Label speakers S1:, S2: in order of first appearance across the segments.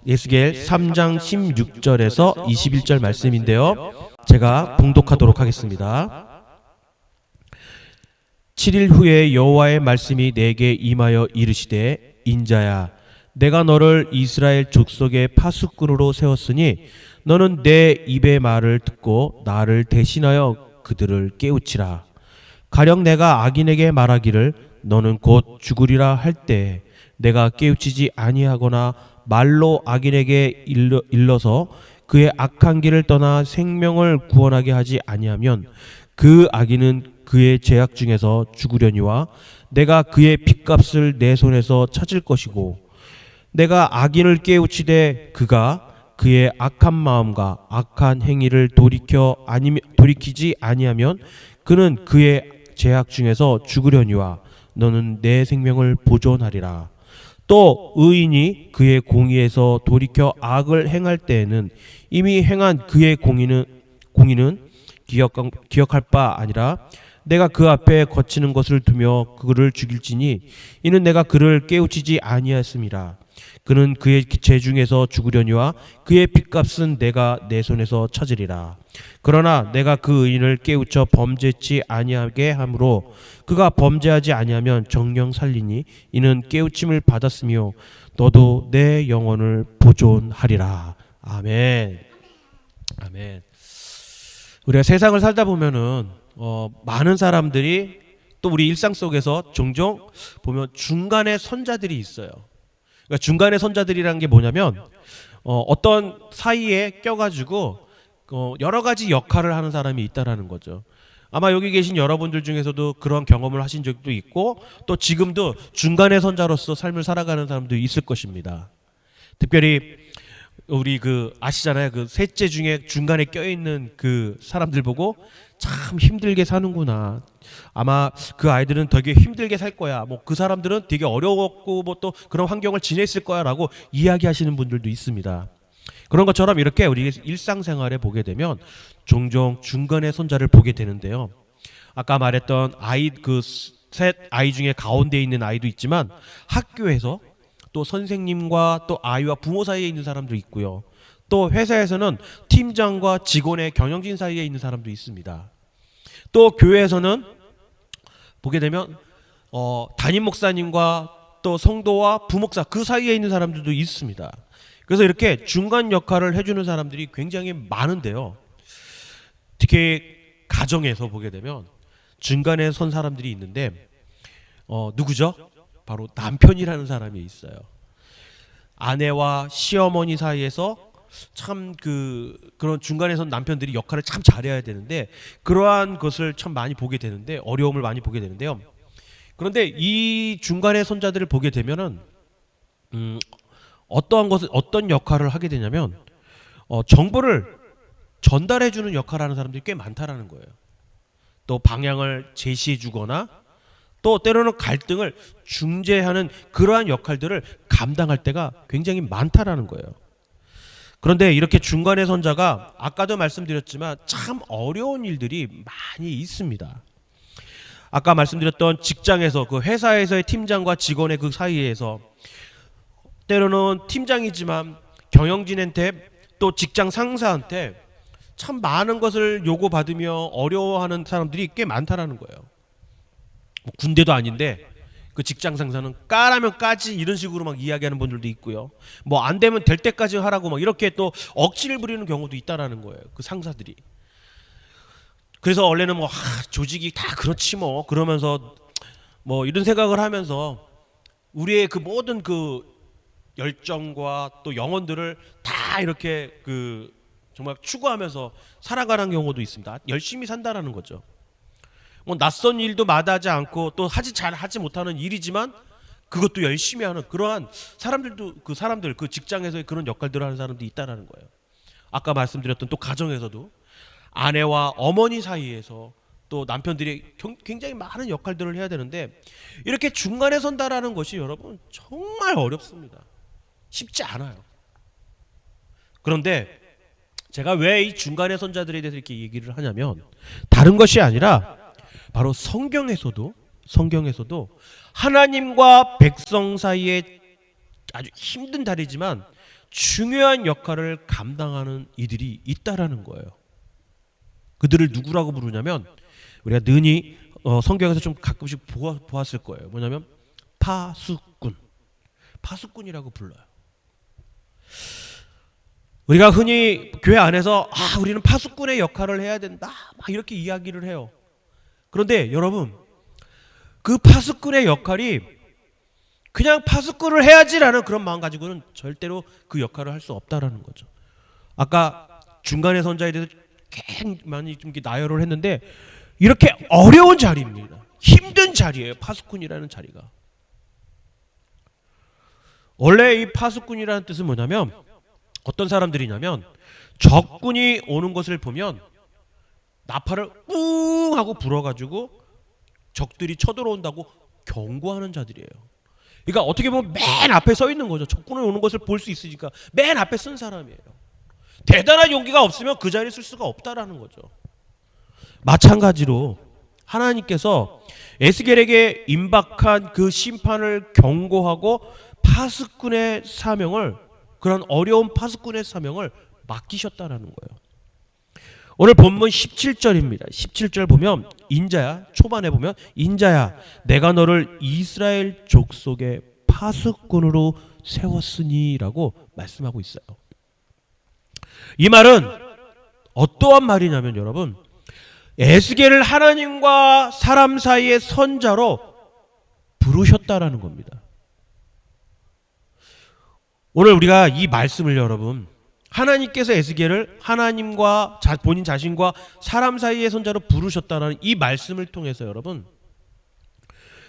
S1: 에스겔 3장 16절에서 21절 말씀인데요. 제가 봉독하도록 하겠습니다. 7일 후에 여호와의 말씀이 내게 임하여 이르시되 인자야, 내가 너를 이스라엘 족속의 파수꾼으로 세웠으니 너는 내 입의 말을 듣고 나를 대신하여 그들을 깨우치라. 가령 내가 악인에게 말하기를 너는 곧 죽으리라 할 때 내가 깨우치지 아니하거나 말로 악인에게 일러서 그의 악한 길을 떠나 생명을 구원하게 하지 아니하면 그 악인은 그의 죄악 중에서 죽으려니와 내가 그의 핏값을 내 손에서 찾을 것이고, 내가 악인을 깨우치되 그가 그의 악한 마음과 악한 행위를 돌이키지 아니하면 그는 그의 죄악 중에서 죽으려니와 너는 내 생명을 보존하리라. 또 의인이 그의 공의에서 돌이켜 악을 행할 때에는 이미 행한 그의 공의는 기억할 바 아니라 내가 그 앞에 거치는 것을 두며 그를 죽일지니 이는 내가 그를 깨우치지 아니하였음이라. 그는 그의 죄 중에서 죽으려니와 그의 핏값은 내가 내 손에서 찾으리라. 그러나 내가 그 의인을 깨우쳐 범죄치 아니하게 함으로 그가 범죄하지 아니하면 정령 살리니 이는 깨우침을 받았으며 너도 내 영혼을 보존하리라. 아멘. 아멘. 우리가 세상을 살다 보면은 많은 사람들이 또 우리 일상 속에서 종종 보면 중간에 선자들이 있어요. 그러니까 중간에 선자들이라는 게 뭐냐면 어떤 사이에 껴가지고 여러 가지 역할을 하는 사람이 있다라는 거죠. 아마 여기 계신 여러분들 중에서도 그런 경험을 하신 적도 있고 또 지금도 중간에 선자로서 삶을 살아가는 사람도 있을 것입니다. 특별히 우리 아시잖아요. 그 셋째 중에 중간에 껴있는 그 사람들 보고 참 힘들게 사는구나. 아마 그 아이들은 되게 힘들게 살 거야. 뭐 그 사람들은 되게 어려웠고 뭐 또 그런 환경을 지냈을 거야라고 이야기하시는 분들도 있습니다. 그런 것처럼 이렇게 우리 일상생활에 보게 되면 종종 중간의 손자를 보게 되는데요. 아까 말했던 셋 아이 중에 가운데 있는 아이도 있지만 학교에서 또 선생님과 또 아이와 부모 사이에 있는 사람도 있고요. 또 회사에서는 팀장과 직원의 경영진 사이에 있는 사람도 있습니다. 또 교회에서는 보게 되면 담임 목사님과 또 성도와 부목사 그 사이에 있는 사람들도 있습니다. 그래서 이렇게 중간 역할을 해주는 사람들이 굉장히 많은데요. 특히 가정에서 보게 되면 중간에 선 사람들이 있는데 누구죠? 바로 남편이라는 사람이 있어요. 아내와 시어머니 사이에서 참 그런 중간에 선 남편들이 역할을 참 잘해야 되는데 그러한 것을 참 많이 보게 되는데 어려움을 많이 보게 되는데요. 그런데 이 중간에 선자들을 보게 되면은 어떤 역할을 하게 되냐면 정보를 전달해주는 역할을 하는 사람들이 꽤 많다라는 거예요. 또 방향을 제시해주거나 또 때로는 갈등을 중재하는 그러한 역할들을 감당할 때가 굉장히 많다라는 거예요. 그런데 이렇게 중간의 선자가 아까도 말씀드렸지만 참 어려운 일들이 많이 있습니다. 아까 말씀드렸던 직장에서 그 회사에서의 팀장과 직원의 그 사이에서 때로는 팀장이지만 경영진한테 또 직장 상사한테 참 많은 것을 요구받으며 어려워하는 사람들이 꽤 많다라는 거예요. 뭐 군대도 아닌데 그 직장 상사는 까라면 까지 이런 식으로 막 이야기하는 분들도 있고요. 뭐 안 되면 될 때까지 하라고 막 이렇게 또 억지를 부리는 경우도 있다라는 거예요. 그 상사들이. 그래서 원래는 뭐 조직이 다 그렇지 뭐 그러면서 뭐 이런 생각을 하면서 우리의 그 모든 그 열정과 또 영혼들을 다 이렇게 정말 추구하면서 살아가는 경우도 있습니다. 열심히 산다라는 거죠. 뭐 낯선 일도 마다하지 않고 또 잘 하지 못하는 일이지만 그것도 열심히 하는 그러한 사람들도 그 직장에서의 그런 역할들을 하는 사람들이 있다라는 거예요. 아까 말씀드렸던 또 가정에서도 아내와 어머니 사이에서 또 남편들이 굉장히 많은 역할들을 해야 되는데 이렇게 중간에 선다라는 것이 여러분 정말 어렵습니다. 쉽지 않아요. 그런데 제가 왜 이 중간에 선자들에 대해서 이렇게 얘기를 하냐면 다른 것이 아니라 바로 성경에서도 하나님과 백성 사이에 아주 힘든 자리지만 중요한 역할을 감당하는 이들이 있다라는 거예요. 그들을 누구라고 부르냐면 우리가 능히 성경에서 좀 가끔씩 보았을 거예요. 뭐냐면 파수꾼, 파수꾼이라고 불러요. 우리가 흔히 교회 안에서 우리는 파수꾼의 역할을 해야 된다 막 이렇게 이야기를 해요. 그런데 여러분, 그 파수꾼의 역할이 그냥 파수꾼을 해야지라는 그런 마음 가지고는 절대로 그 역할을 할 수 없다라는 거죠. 아까 중간의 선자에 대해서 굉장히 많이 좀 나열을 했는데 이렇게 어려운 자리입니다. 힘든 자리예요. 파수꾼이라는 자리가. 원래 이 파수꾼이라는 뜻은 뭐냐면 어떤 사람들이냐면 적군이 오는 것을 보면 나팔을 웅 하고 불어가지고 적들이 쳐들어온다고 경고하는 자들이에요. 그러니까 어떻게 보면 맨 앞에 서 있는 거죠. 적군이 오는 것을 볼 수 있으니까 맨 앞에 쓴 사람이에요. 대단한 용기가 없으면 그 자리에 쓸 수가 없다라는 거죠. 마찬가지로 하나님께서 에스겔에게 임박한 그 심판을 경고하고 파수꾼의 사명을, 그런 어려운 파수꾼의 사명을 맡기셨다라는 거예요. 오늘 본문 17절입니다. 17절 보면 인자야, 초반에 보면 인자야 내가 너를 이스라엘 족속의 파수꾼으로 세웠으니 라고 말씀하고 있어요. 이 말은 어떠한 말이냐면 여러분, 에스겔을 하나님과 사람 사이의 선자로 부르셨다라는 겁니다. 오늘 우리가 이 말씀을 여러분, 하나님께서 에스겔을 하나님과 본인 자신과 사람 사이의 선자로 부르셨다는 이 말씀을 통해서 여러분,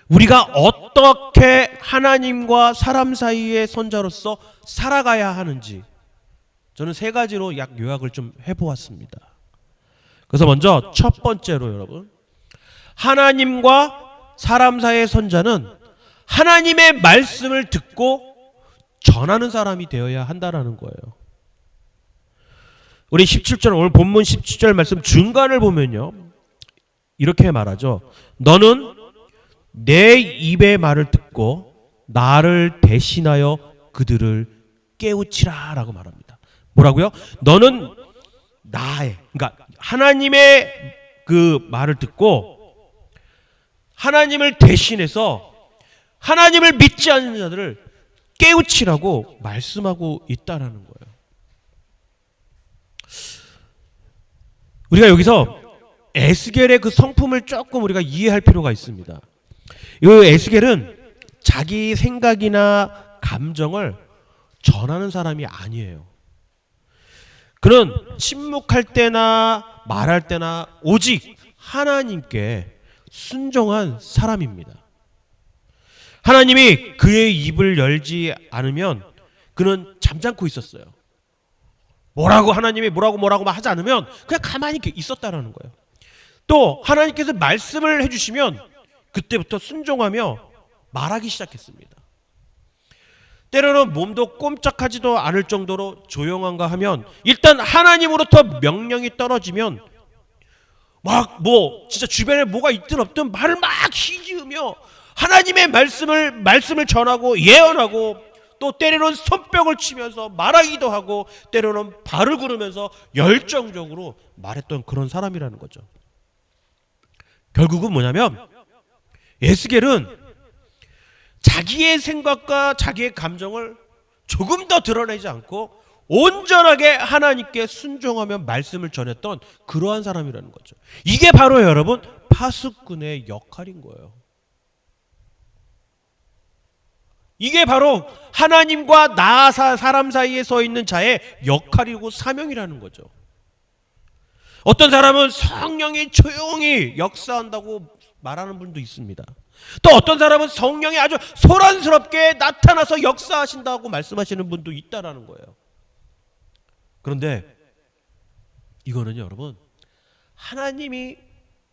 S1: 우리가 어떻게 하나님과 사람 사이의 선자로서 살아가야 하는지 저는 세 가지로 요약을 좀 해보았습니다. 그래서 먼저 첫 번째로 여러분, 하나님과 사람 사이의 선자는 하나님의 말씀을 듣고 전하는 사람이 되어야 한다라는 거예요. 우리 17절, 오늘 본문 17절 말씀 중간을 보면요, 이렇게 말하죠. 너는 내 입의 말을 듣고 나를 대신하여 그들을 깨우치라 라고 말합니다. 뭐라고요? 너는 나의, 그러니까 하나님의 그 말을 듣고 하나님을 대신해서 하나님을 믿지 않는 자들을 깨우치라고 말씀하고 있다라는 거예요. 우리가 여기서 에스겔의 그 성품을 조금 우리가 이해할 필요가 있습니다. 이 에스겔은 자기 생각이나 감정을 전하는 사람이 아니에요. 그는 침묵할 때나 말할 때나 오직 하나님께 순종한 사람입니다. 하나님이 그의 입을 열지 않으면 그는 잠잠고 있었어요. 하나님이 뭐라고 하지 않으면 그냥 가만히 있었다라는 거예요. 또 하나님께서 말씀을 해주시면 그때부터 순종하며 말하기 시작했습니다. 때로는 몸도 꼼짝하지도 않을 정도로 조용한가 하면 일단 하나님으로부터 명령이 떨어지면 진짜 주변에 뭐가 있든 없든 말을 막 희지으며 하나님의 말씀을 전하고 예언하고, 또 때로는 손뼉을 치면서 말하기도 하고 때로는 발을 구르면서 열정적으로 말했던 그런 사람이라는 거죠. 결국은 뭐냐면 에스겔은 자기의 생각과 자기의 감정을 조금 더 드러내지 않고 온전하게 하나님께 순종하며 말씀을 전했던 그러한 사람이라는 거죠. 이게 바로 여러분 파수꾼의 역할인 거예요. 이게 바로 하나님과 사람 사이에 서 있는 자의 역할이고 사명이라는 거죠. 어떤 사람은 성령이 조용히 역사한다고 말하는 분도 있습니다. 또 어떤 사람은 성령이 아주 소란스럽게 나타나서 역사하신다고 말씀하시는 분도 있다라는 거예요. 그런데 이거는 여러분 하나님이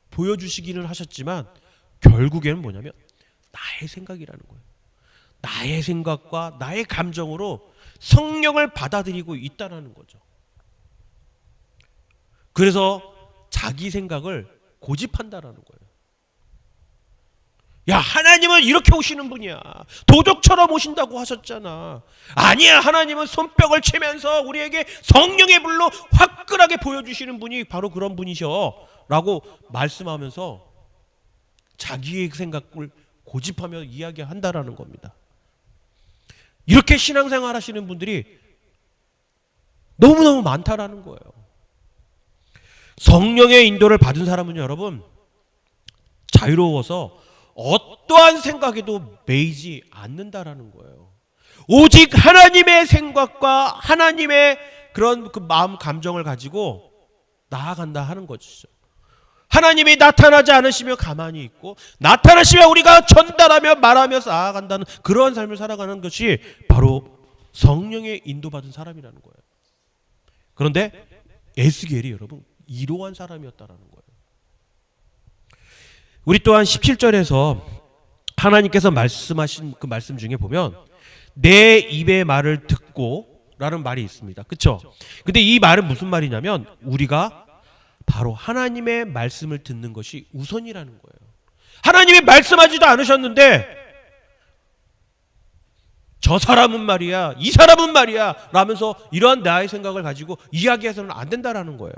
S1: 보여주시기는 하셨지만 결국에는 뭐냐면 나의 생각이라는 거예요. 나의 생각과 나의 감정으로 성령을 받아들이고 있다는 거죠. 그래서 자기 생각을 고집한다라는 거예요. 야, 하나님은 이렇게 오시는 분이야. 도적처럼 오신다고 하셨잖아. 아니야, 하나님은 손뼉을 치면서 우리에게 성령의 불로 화끈하게 보여주시는 분이 바로 그런 분이셔 라고 말씀하면서 자기의 생각을 고집하며 이야기한다라는 겁니다. 이렇게 신앙생활 하시는 분들이 너무너무 많다라는 거예요. 성령의 인도를 받은 사람은 여러분 자유로워서 어떠한 생각에도 매이지 않는다라는 거예요. 오직 하나님의 생각과 하나님의 그런 그 마음 감정을 가지고 나아간다 하는 것이죠. 하나님이 나타나지 않으시며 가만히 있고 나타나시며 우리가 전달하며 말하며 나아간다는 그러한 삶을 살아가는 것이 바로 성령의 인도받은 사람이라는 거예요. 그런데 에스겔이 여러분 이러한 사람이었다라는 거예요. 우리 또한 17절에서 하나님께서 말씀하신 그 말씀 중에 보면 내 입의 말을 듣고 라는 말이 있습니다. 그렇죠? 근데 이 말은 무슨 말이냐면 우리가 바로 하나님의 말씀을 듣는 것이 우선이라는 거예요. 하나님이 말씀하지도 않으셨는데 저 사람은 말이야, 이 사람은 말이야 라면서 이러한 나의 생각을 가지고 이야기해서는 안 된다라는 거예요.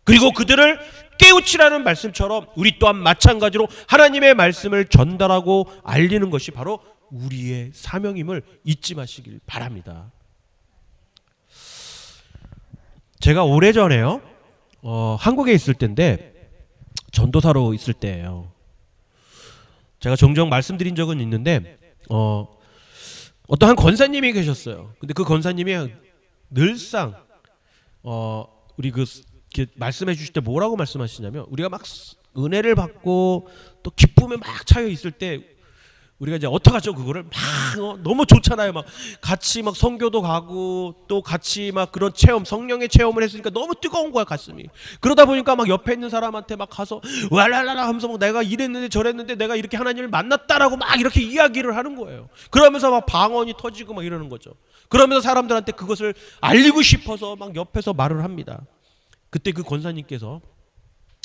S1: 그리고 그들을 깨우치라는 말씀처럼 우리 또한 마찬가지로 하나님의 말씀을 전달하고 알리는 것이 바로 우리의 사명임을 잊지 마시길 바랍니다. 제가 오래전에요 한국에 있을 때인데 전도사로 있을 때예요. 제가 종종 말씀드린 적은 있는데 어떤 한 권사님이 계셨어요. 근데 그 권사님이 늘상 우리 이렇게 말씀해 주실 때 뭐라고 말씀하시냐면 우리가 막 은혜를 받고 또 기쁨에 막 차여 있을 때 우리가 이제 어떡하죠? 그거를 막 너무 좋잖아요. 막 같이 막 선교도 가고 또 같이 막 그런 체험, 성령의 체험을 했으니까 너무 뜨거운 거야 가슴이. 그러다 보니까 막 옆에 있는 사람한테 막 가서 왈랄랄라 하면서 막 내가 이랬는데 저랬는데 내가 이렇게 하나님을 만났다라고 막 이렇게 이야기를 하는 거예요. 그러면서 막 방언이 터지고 막 이러는 거죠. 그러면서 사람들한테 그것을 알리고 싶어서 막 옆에서 말을 합니다. 그때 그 권사님께서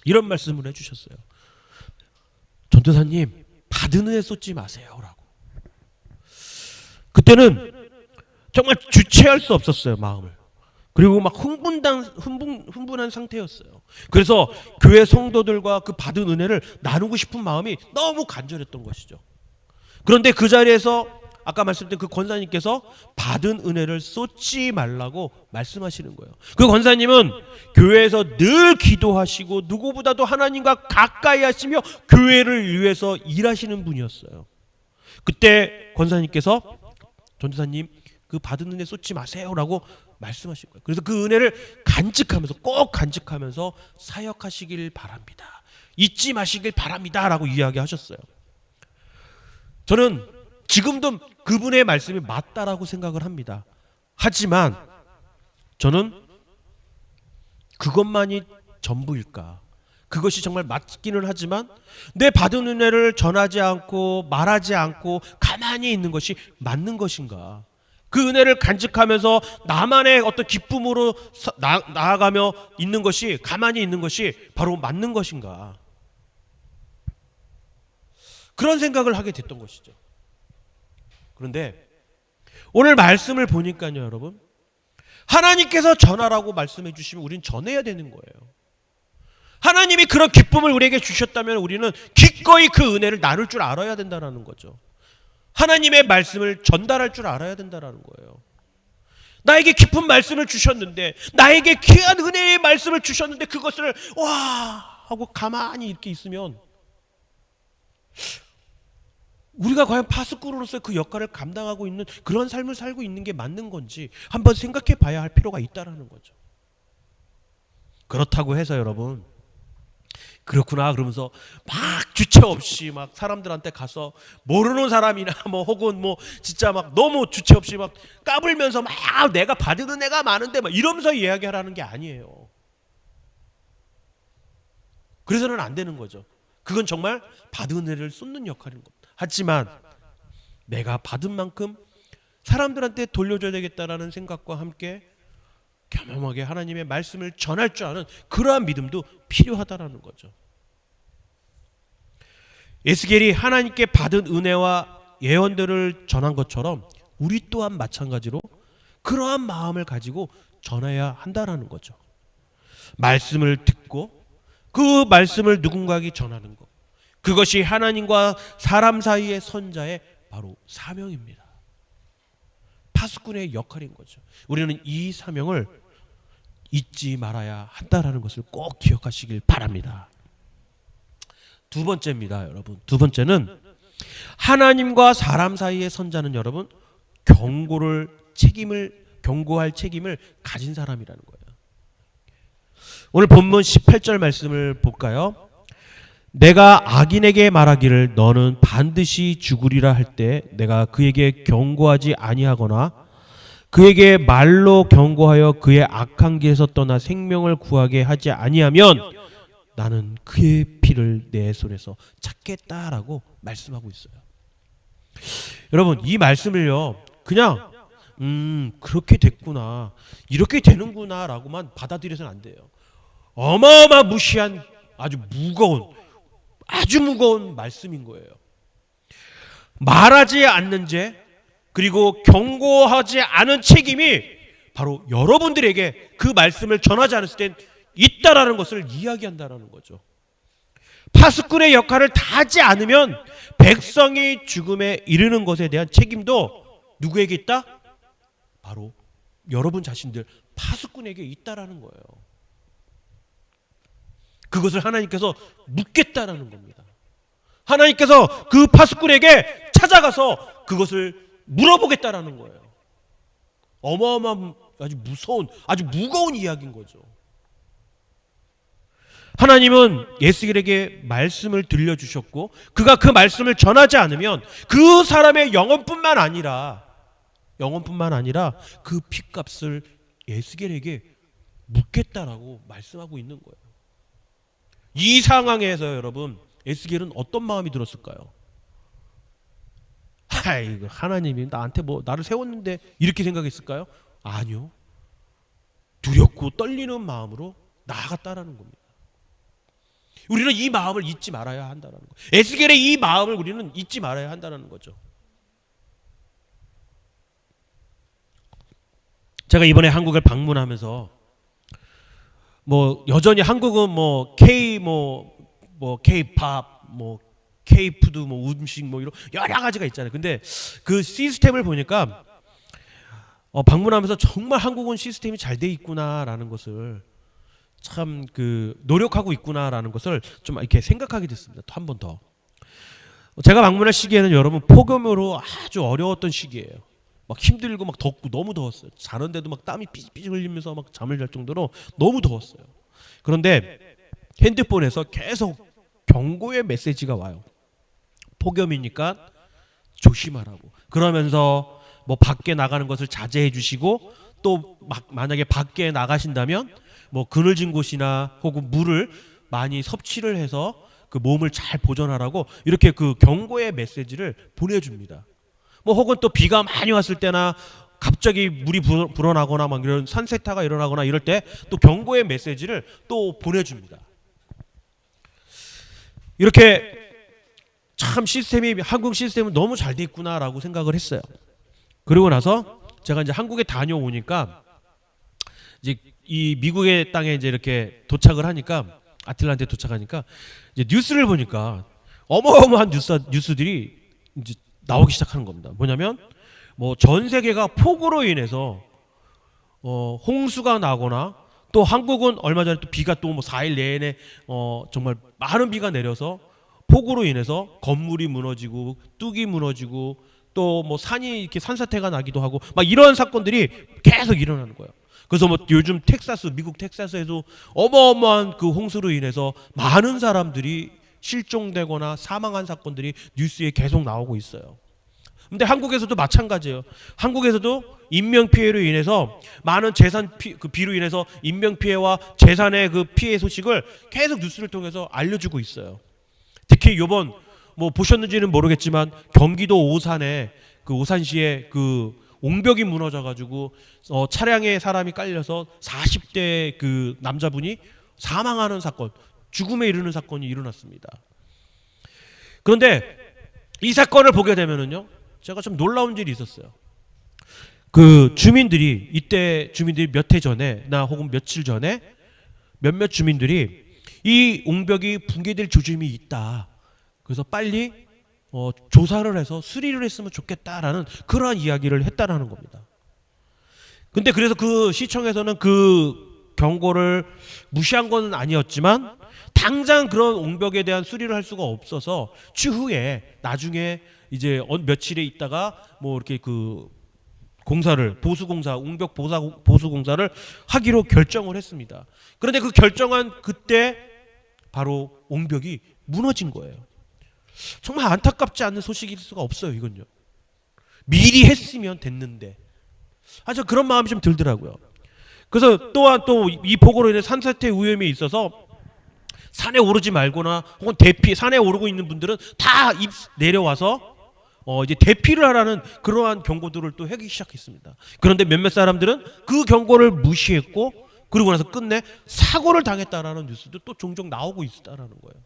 S1: 이런 말씀을 해주셨어요. 전도사님 받은 은혜 쏟지 마세요라고. 그때는 정말 주체할 수 없었어요 마음을. 그리고 막 흥분한 상태였어요. 그래서 교회 성도들과 그 받은 은혜를 나누고 싶은 마음이 너무 간절했던 것이죠. 그런데 그 자리에서 아까 말씀드린 그 권사님께서 받은 은혜를 쏟지 말라고 말씀하시는 거예요. 그 권사님은 교회에서 늘 기도하시고 누구보다도 하나님과 가까이 하시며 교회를 위해서 일하시는 분이었어요. 그때 권사님께서 전도사님 그 받은 은혜 쏟지 마세요라고 말씀하신 거예요. 그래서 그 은혜를 간직하면서 꼭 간직하면서 사역하시길 바랍니다. 잊지 마시길 바랍니다라고 이야기하셨어요. 저는 지금도 그분의 말씀이 맞다라고 생각을 합니다. 하지만 저는 그것만이 전부일까? 그것이 정말 맞기는 하지만 내 받은 은혜를 전하지 않고 말하지 않고 가만히 있는 것이 맞는 것인가? 그 은혜를 간직하면서 나만의 어떤 기쁨으로 나아가며 있는 것이 가만히 있는 것이 바로 맞는 것인가? 그런 생각을 하게 됐던 것이죠. 그런데 오늘 말씀을 보니까요 여러분 하나님께서 전하라고 말씀해 주시면 우리는 전해야 되는 거예요. 하나님이 그런 기쁨을 우리에게 주셨다면 우리는 기꺼이 그 은혜를 나눌 줄 알아야 된다는 거죠. 하나님의 말씀을 전달할 줄 알아야 된다는 거예요. 나에게 깊은 말씀을 주셨는데 나에게 귀한 은혜의 말씀을 주셨는데 그것을 와 하고 가만히 이렇게 있으면 우리가 과연 파수꾼으로서 그 역할을 감당하고 있는 그런 삶을 살고 있는 게 맞는 건지 한번 생각해 봐야 할 필요가 있다라는 거죠. 그렇다고 해서 여러분 그렇구나 그러면서 막 주체 없이 막 사람들한테 가서 모르는 사람이나 뭐 혹은 뭐 진짜 막 너무 주체 없이 막 까불면서 막 내가 받은 은혜가 많은데 막 이러면서 이야기하라는 게 아니에요. 그래서는 안 되는 거죠. 그건 정말 받은 은혜를 쏟는 역할인 겁니다. 하지만 내가 받은 만큼 사람들한테 돌려줘야 되겠다라는 생각과 함께 겸허하게 하나님의 말씀을 전할 줄 아는 그러한 믿음도 필요하다라는 거죠. 에스겔이 하나님께 받은 은혜와 예언들을 전한 것처럼 우리 또한 마찬가지로 그러한 마음을 가지고 전해야 한다라는 거죠. 말씀을 듣고 그 말씀을 누군가에게 전하는 것, 그것이 하나님과 사람 사이의 선자의 바로 사명입니다. 파수꾼의 역할인 거죠. 우리는 이 사명을 잊지 말아야 한다라는 것을 꼭 기억하시길 바랍니다. 두 번째입니다, 여러분. 두 번째는 하나님과 사람 사이의 선자는 여러분 경고할 책임을 가진 사람이라는 거예요. 오늘 본문 18절 말씀을 볼까요? 내가 악인에게 말하기를 너는 반드시 죽으리라 할 때 내가 그에게 경고하지 아니하거나 그에게 말로 경고하여 그의 악한 길에서 떠나 생명을 구하게 하지 아니하면 나는 그의 피를 내 손에서 찾겠다라고 말씀하고 있어요. 여러분, 이 말씀을요 그냥 그렇게 됐구나, 이렇게 되는구나 라고만 받아들여서는 안 돼요. 어마어마무시한 아주 무거운 말씀인 거예요. 말하지 않는 죄, 그리고 경고하지 않은 책임이 바로 여러분들에게 그 말씀을 전하지 않았을 땐 있다라는 것을 이야기한다라는 거죠. 파수꾼의 역할을 다하지 않으면 백성이 죽음에 이르는 것에 대한 책임도 누구에게 있다? 바로 여러분 자신들 파수꾼에게 있다라는 거예요. 그것을 하나님께서 묻겠다라는 겁니다. 하나님께서 그 파수꾼에게 찾아가서 그것을 물어보겠다라는 거예요. 어마어마한 아주 무서운, 아주 무거운 이야기인 거죠. 하나님은 에스겔에게 말씀을 들려주셨고 그가 그 말씀을 전하지 않으면 그 사람의 영혼뿐만 아니라 그 핏값을 에스겔에게 묻겠다라고 말씀하고 있는 거예요. 이 상황에서 여러분 에스겔은 어떤 마음이 들었을까요? 아이고, 하나님이 나한테 나를 세웠는데 이렇게 생각했을까요? 아니요. 두렵고 떨리는 마음으로 나아갔다라는 겁니다. 우리는 이 마음을 잊지 말아야 한다는 거예요. 에스겔의 이 마음을 우리는 잊지 말아야 한다는 거죠. 제가 이번에 한국을 방문하면서 여전히 한국은 K-팝, K-푸드, 음식 이런 여러 가지가 있잖아요. 근데 그 시스템을 보니까 방문하면서 정말 한국은 시스템이 잘 돼 있구나라는 것을 참 노력하고 있구나라는 것을 좀 이렇게 생각하게 됐습니다. 또 한 번 더. 제가 방문할 시기에는 여러분 폭염으로 아주 어려웠던 시기예요. 막 힘들고 막 덥고 너무 더웠어요. 자는데도 막 땀이 삐질삐질 흘리면서 막 잠을 잘 정도로 너무 더웠어요. 그런데 핸드폰에서 계속 경고의 메시지가 와요. 폭염이니까 조심하라고. 그러면서 밖에 나가는 것을 자제해 주시고 또 만약에 밖에 나가신다면 그늘진 곳이나 혹은 물을 많이 섭취를 해서 그 몸을 잘 보존하라고 이렇게 그 경고의 메시지를 보내줍니다. 혹은 또 비가 많이 왔을 때나 갑자기 물이 불어나거나 이런 산세타가 일어나거나 이럴 때 또 경고의 메시지를 또 보내줍니다. 이렇게 참 한국 시스템은 너무 잘 돼 있구나라고 생각을 했어요. 그리고 나서 제가 이제 한국에 다녀오니까 이제 이 미국의 땅에 이제 이렇게 도착을 하니까 아틀란타에 도착하니까 이제 뉴스를 보니까 어마어마한 뉴스들이 이제 나오기 시작하는 겁니다. 뭐냐면 전 세계가 폭우로 인해서 홍수가 나거나 또 한국은 얼마 전에 또 비가 또 4일 내내 정말 많은 비가 내려서 폭우로 인해서 건물이 무너지고 뚝이 무너지고 또 산이 이렇게 산사태가 나기도 하고 이런 사건들이 계속 일어나는 거예요. 그래서 요즘 미국 텍사스에도 어마어마한 그 홍수로 인해서 많은 사람들이 실종되거나 사망한 사건들이 뉴스에 계속 나오고 있어요. 근데 한국에서도 마찬가지예요. 한국에서도 인명피해로 인해서 많은 비로 인해서 인명피해와 재산의 그 피해 소식을 계속 뉴스를 통해서 알려주고 있어요. 특히 요번 보셨는지는 모르겠지만 경기도 오산에 오산시에 옹벽이 무너져가지고 차량에 사람이 깔려서 40대 그 남자분이 사망하는 사건, 죽음에 이르는 사건이 일어났습니다. 그런데 이 사건을 보게 되면은요, 제가 좀 놀라운 일이 있었어요. 그 주민들이, 이때 주민들이 몇 해 전에, 나 혹은 며칠 전에 몇몇 주민들이 이 옹벽이 붕괴될 조짐이 있다, 그래서 빨리 조사를 해서 수리를 했으면 좋겠다라는 그러한 이야기를 했다라는 겁니다. 근데 그래서 그 시청에서는 그 경고를 무시한 건 아니었지만, 당장 그런 옹벽에 대한 수리를 할 수가 없어서 추후에 나중에 이제 며칠에 있다가 뭐 이렇게 그 공사를, 보수공사, 옹벽 보수공사를 하기로 결정을 했습니다. 그런데 그 결정한 그때 바로 옹벽이 무너진 거예요. 정말 안타깝지 않은 소식일 수가 없어요. 이건요, 미리 했으면 됐는데. 저 그런 마음이 좀 들더라고요. 그래서 또한 또 이 폭우로 인해 산사태 위험이 있어서 산에 오르지 말거나 혹은 산에 오르고 있는 분들은 다 내려와서 이제 대피를 하라는 그러한 경고들을 또 하기 시작했습니다. 그런데 몇몇 사람들은 그 경고를 무시했고, 그러고 나서 끝내 사고를 당했다라는 뉴스도 또 종종 나오고 있다라는 거예요.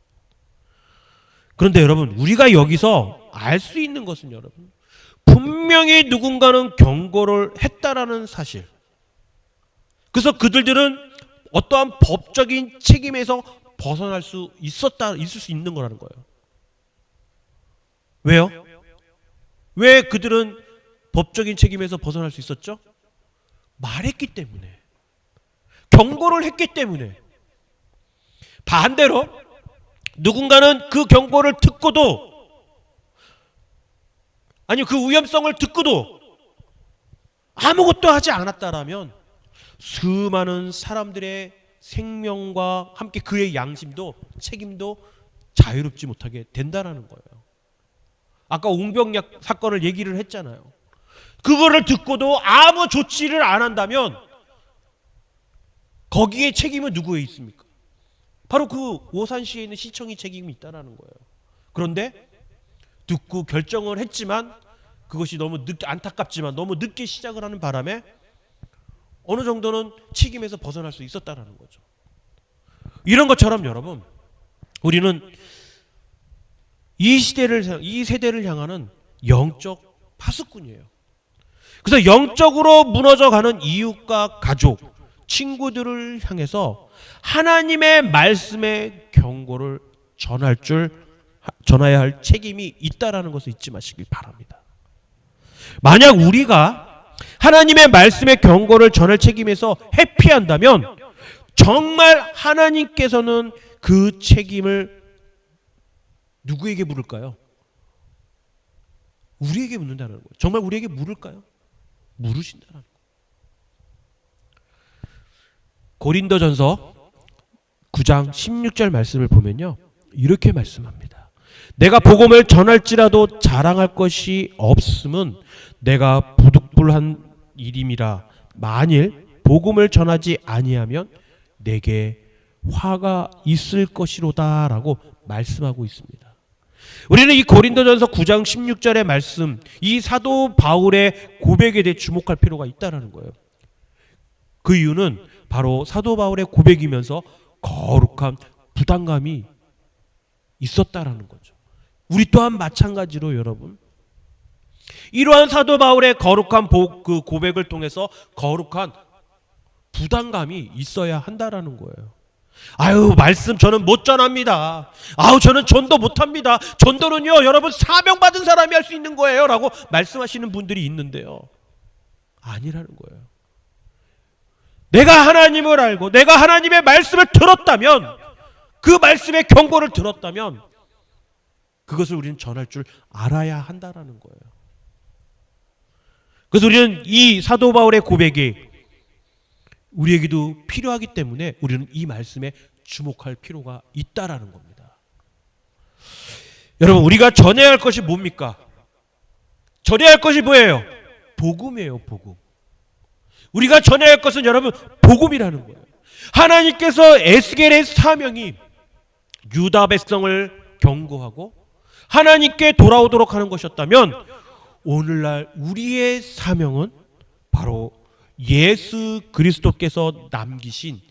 S1: 그런데 여러분, 우리가 여기서 알 수 있는 것은, 여러분, 분명히 누군가는 경고를 했다라는 사실. 그래서 그들은 어떠한 법적인 책임에서 벗어날 수 있을 수 있는 거라는 거예요. 왜요? 왜 그들은 법적인 책임에서 벗어날 수 있었죠? 말했기 때문에, 경고를 했기 때문에. 반대로 누군가는 그 경고를 듣고도, 아니 그 위험성을 듣고도 아무것도 하지 않았다라면 수많은 사람들의 생명과 함께 그의 양심도 책임도 자유롭지 못하게 된다라는 거예요. 아까 옹벽 사건을 얘기를 했잖아요. 그거를 듣고도 아무 조치를 안 한다면 거기에 책임은 누구에 있습니까? 바로 그 오산시에 있는 시청이 책임이 있다라는 거예요. 그런데 듣고 결정을 했지만 그것이 너무 안타깝지만 너무 늦게 시작을 하는 바람에 어느 정도는 책임에서 벗어날 수 있었다라는 거죠. 이런 것처럼 여러분, 우리는 이 세대를 향하는 영적 파수꾼이에요. 그래서 영적으로 무너져가는 이웃과 가족, 친구들을 향해서 하나님의 말씀의 경고를 전해야 할 책임이 있다라는 것을 잊지 마시길 바랍니다. 만약 우리가 하나님의 말씀의 경고를 전할 책임에서 회피한다면 정말 하나님께서는 그 책임을 누구에게 물을까요? 우리에게 묻는다는 거예요. 정말 우리에게 물을까요? 물으신다는 거예요. 고린도전서 9장 16절 말씀을 보면요, 이렇게 말씀합니다. 내가 복음을 전할지라도 자랑할 것이 없음은 내가 부득불한 일임이라. 만일 복음을 전하지 아니하면 내게 화가 있을 것이로다 라고 말씀하고 있습니다. 우리는 이 고린도전서 9장 16절의 말씀, 이 사도 바울의 고백에 대해 주목할 필요가 있다는 거예요. 그 이유는 바로 사도 바울의 고백이면서 거룩한 부담감이 있었다라는 거죠. 우리 또한 마찬가지로 여러분, 이러한 사도 바울의 거룩한 그 고백을 통해서 거룩한 부담감이 있어야 한다라는 거예요. 말씀 저는 못 전합니다. 저는 전도 못합니다. 전도는요, 여러분 사명받은 사람이 할 수 있는 거예요 라고 말씀하시는 분들이 있는데요, 아니라는 거예요. 내가 하나님을 알고 내가 하나님의 말씀을 들었다면, 그 말씀의 경고를 들었다면 그것을 우리는 전할 줄 알아야 한다라는 거예요. 그래서 우리는 이 사도 바울의 고백이 우리에게도 필요하기 때문에 우리는 이 말씀에 주목할 필요가 있다라는 겁니다. 여러분, 우리가 전해야 할 것이 뭡니까? 전해야 할 것이 뭐예요? 복음이에요. 복음. 우리가 전해야 할 것은 여러분 복음이라는 거예요. 하나님께서 에스겔의 사명이 유다 백성을 경고하고 하나님께 돌아오도록 하는 것이었다면, 오늘날 우리의 사명은 바로 예수 그리스도께서 남기신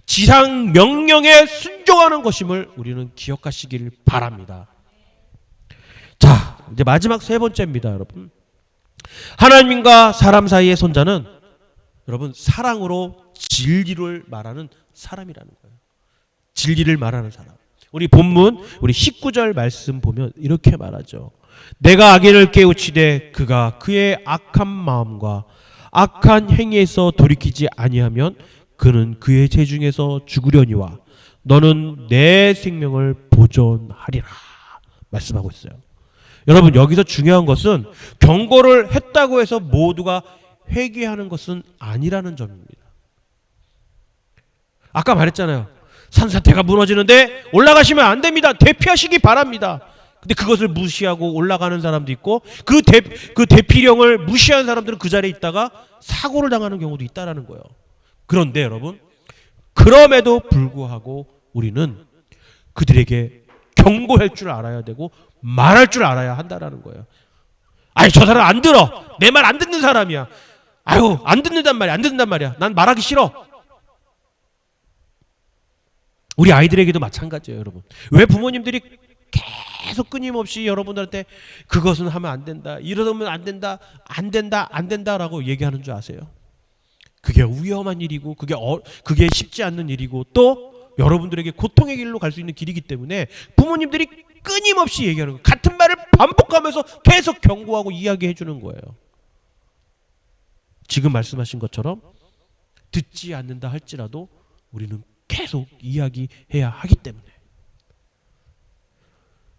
S1: 지상 명령에 순종하는 것임을 우리는 기억하시길 바랍니다. 이제 마지막 세 번째입니다, 여러분. 하나님과 사람 사이의 손자는 여러분 사랑으로 진리를 말하는 사람이라는 거예요. 진리를 말하는 사람. 우리 본문 우리 19절 말씀 보면 이렇게 말하죠. 내가 악인을 깨우치되 그가 그의 악한 마음과 악한 행위에서 돌이키지 아니하면 그는 그의 재중에서 죽으려니와 너는 내 생명을 보존하리라 말씀하고 있어요. 여러분 여기서 중요한 것은 경고를 했다고 해서 모두가 회개하는 것은 아니라는 점입니다. 아까 말했잖아요. 산사태가 무너지는데 올라가시면 안 됩니다. 대피하시기 바랍니다. 근데 그것을 무시하고 올라가는 사람도 있고 그 대피령을 무시하는 사람들은 그 자리에 있다가 사고를 당하는 경우도 있다라는 거예요. 그런데 여러분 그럼에도 불구하고 우리는 그들에게 경고할 줄 알아야 되고 말할 줄 알아야 한다라는 거예요. 아니 저 사람 안 들어. 내 말 안 듣는 사람이야. 아유 안 듣는단 말이야. 안 듣는단 말이야. 난 말하기 싫어. 우리 아이들에게도 마찬가지예요, 여러분. 왜 부모님들이 계속 끊임없이 여러분들한테 그것은 하면 안 된다. 이러면 안 된다. 안 된다. 안 된다라고 얘기하는 줄 아세요? 그게 위험한 일이고 그게 쉽지 않는 일이고 또 여러분들에게 고통의 길로 갈 수 있는 길이기 때문에 부모님들이 끊임없이 얘기하는 거예요. 같은 말을 반복하면서 계속 경고하고 이야기해 주는 거예요. 지금 말씀하신 것처럼 듣지 않는다 할지라도 우리는 계속 이야기해야 하기 때문에.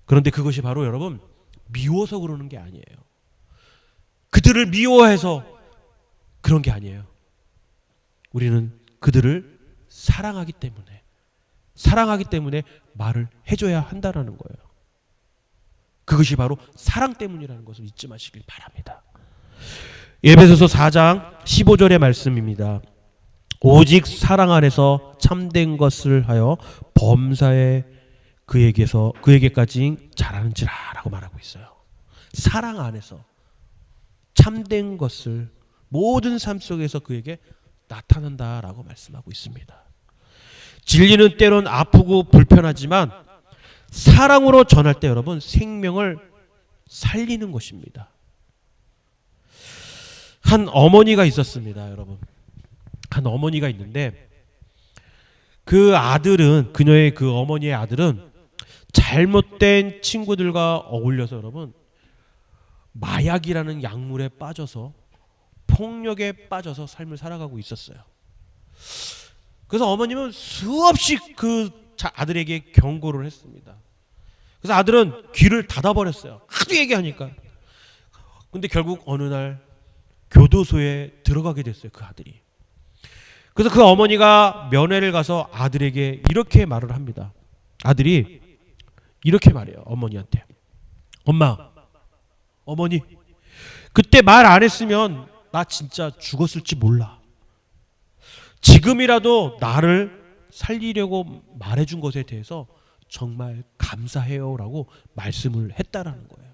S1: 그런데 그것이 바로 여러분 미워서 그러는 게 아니에요. 그들을 미워해서 그런 게 아니에요. 우리는 그들을 사랑하기 때문에 말을 해줘야 한다라는 거예요. 그것이 바로 사랑 때문이라는 것을 잊지 마시길 바랍니다. 에베소서 4장 15절의 말씀입니다. 오직 사랑 안에서 참된 것을 하여 범사에 그에게까지 자라는지라라고 말하고 있어요. 사랑 안에서 참된 것을 모든 삶 속에서 그에게 나타난다라고 말씀하고 있습니다. 진리는 때론 아프고 불편하지만 사랑으로 전할 때 여러분 생명을 살리는 것입니다. 한 어머니가 있었습니다, 여러분. 한 어머니가 있는데 그녀의 그 어머니의 아들은 잘못된 친구들과 어울려서 여러분 마약이라는 약물에 빠져서 폭력에 빠져서 삶을 살아가고 있었어요. 그래서 어머님은 수없이 그 아들에게 경고를 했습니다. 그래서 아들은 귀를 닫아버렸어요. 하도 얘기하니까. 근데 결국 어느 날 교도소에 들어가게 됐어요, 그 아들이. 그래서 그 어머니가 면회를 가서 아들에게 이렇게 말을 합니다. 아들이 이렇게 말해요, 어머니한테. 어머니, 그때 말 안 했으면 나 진짜 죽었을지 몰라. 지금이라도 나를 살리려고 말해준 것에 대해서 정말 감사해요라고 말씀을 했다라는 거예요.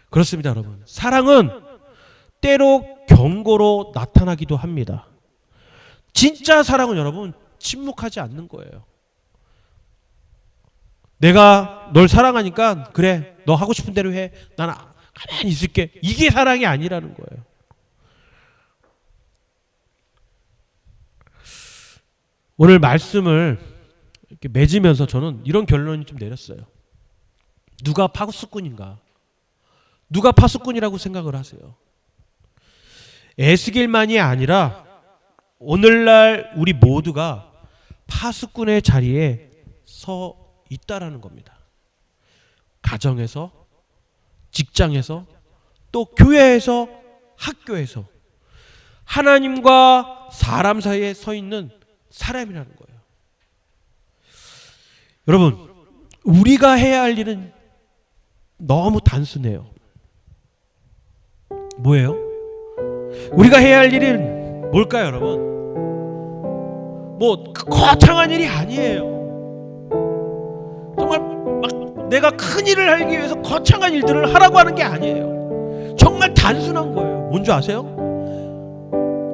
S1: 그렇습니다, 여러분. 사랑은 때로 경고로 나타나기도 합니다. 진짜 사랑은 여러분 침묵하지 않는 거예요. 내가 널 사랑하니까 그래, 너 하고 싶은 대로 해. 나는 가만히 있을게. 이게 사랑이 아니라는 거예요. 오늘 말씀을 이렇게 맺으면서 저는 이런 결론을 좀 내렸어요. 누가 파수꾼인가? 누가 파수꾼이라고 생각을 하세요? 에스겔만이 아니라 오늘날 우리 모두가 파수꾼의 자리에 서 있다라는 겁니다. 가정에서, 직장에서, 또 교회에서, 학교에서 하나님과 사람 사이에 서 있는 사람이라는 거예요. 여러분, 우리가 해야 할 일은 너무 단순해요. 뭐예요? 우리가 해야 할 일은 뭘까요, 여러분? 뭐 거창한 일이 아니에요. 정말 막 내가 큰 일을 하기 위해서 거창한 일들을 하라고 하는 게 아니에요. 정말 단순한 거예요. 뭔지 아세요?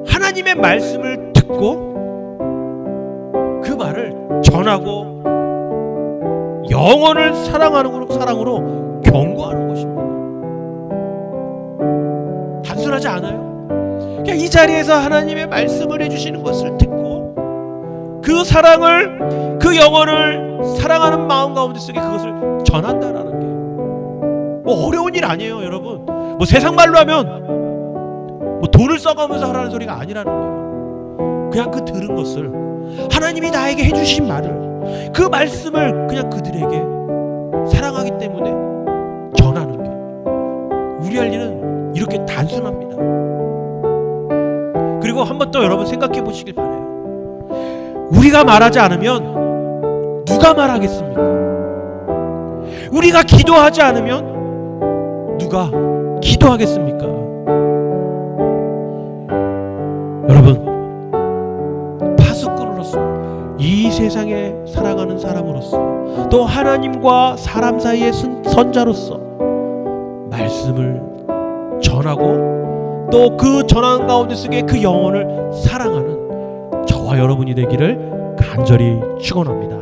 S1: 하나님의 말씀을 듣고 그 말을 전하고 영혼을 사랑으로 경고하는 것입니다. 단순하지 않아요? 그냥 이 자리에서 하나님의 말씀을 해주시는 것을 듣고 그 사랑을, 그 영혼을 사랑하는 마음 가운데 속에 그것을 전한다라는 게 뭐 어려운 일 아니에요, 여러분. 뭐 세상 말로 하면 뭐 돈을 써가면서 하라는 소리가 아니라는 거예요. 그냥 그 들은 것을, 하나님이 나에게 해주신 말을, 그 말씀을 그냥 그들에게 사랑하기 때문에 전하는 게, 우리 할 일은 이렇게 단순합니다. 그리고 한 번 더 여러분 생각해 보시길 바라요. 우리가 말하지 않으면 누가 말하겠습니까? 우리가 기도하지 않으면 누가 기도하겠습니까? 여러분, 파수꾼으로서, 이 세상에 살아가는 사람으로서, 또 하나님과 사람 사이의 선자로서 말씀을 전하고 또 그 전하는 가운데 속에 그 영혼을 사랑하는 저와 여러분이 되기를 간절히 축원합니다.